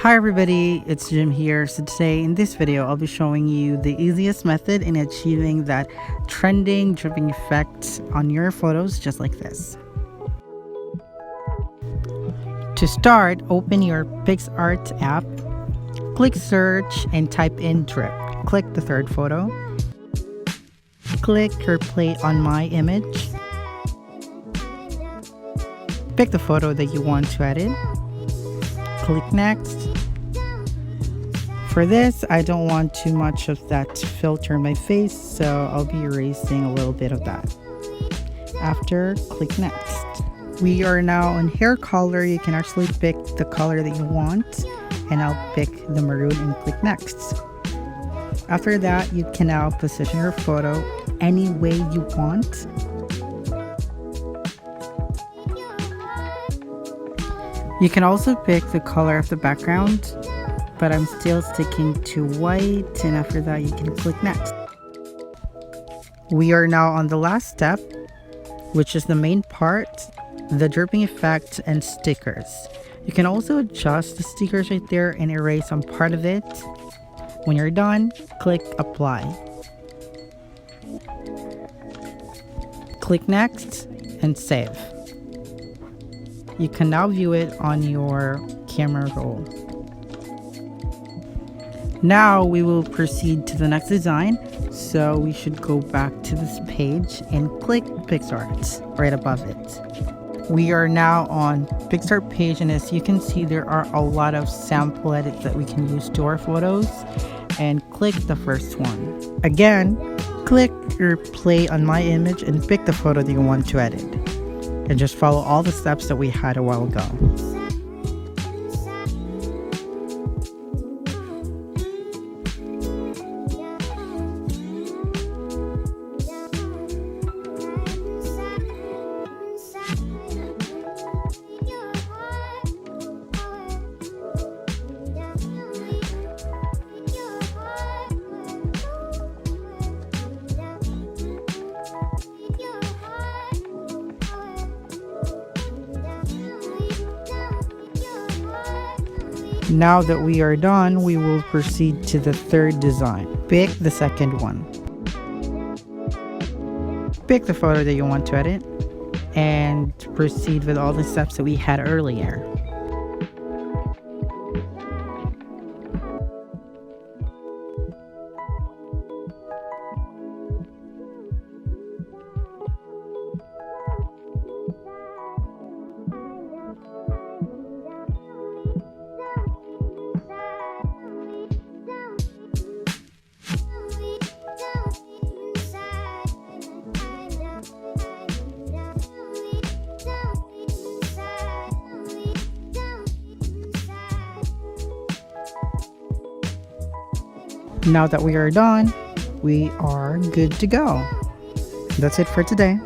Hi everybody, it's Jim here. So today in this video, I'll be showing you the easiest method in achieving that trending dripping effect on your photos just like this. To start, open your PicsArt app, click search and type in drip. Click the third photo. Click or play on my image. Pick the photo that you want to edit. Click next. For this, I don't want too much of that filter in my face, so I'll be erasing a little bit of that. After, click next. We are now on hair color. You can actually pick the color that you want, and I'll pick the maroon and click next. After that, you can now position your photo any way you want. You can also pick the color of the background, but I'm still sticking to white, and after that you can click next. We are now on the last step, which is the main part, the dripping effect and stickers. You can also adjust the stickers right there and erase some part of it. When you're done, click apply. Click next and save. You can now view it on your camera roll. Now we will proceed to the next design, so we should go back to this page and click PicsArt right above it. We are now on PicsArt page, and as you can see, there are a lot of sample edits that we can use to our photos, and click the first one. Again, click or play on my image and pick the photo that you want to edit, and just follow all the steps that we had a while ago. Now that we are done, we will proceed to the third design. Pick the second one. Pick the photo that you want to edit and proceed with all the steps that we had earlier. Now that we are done, we are good to go. That's it for today.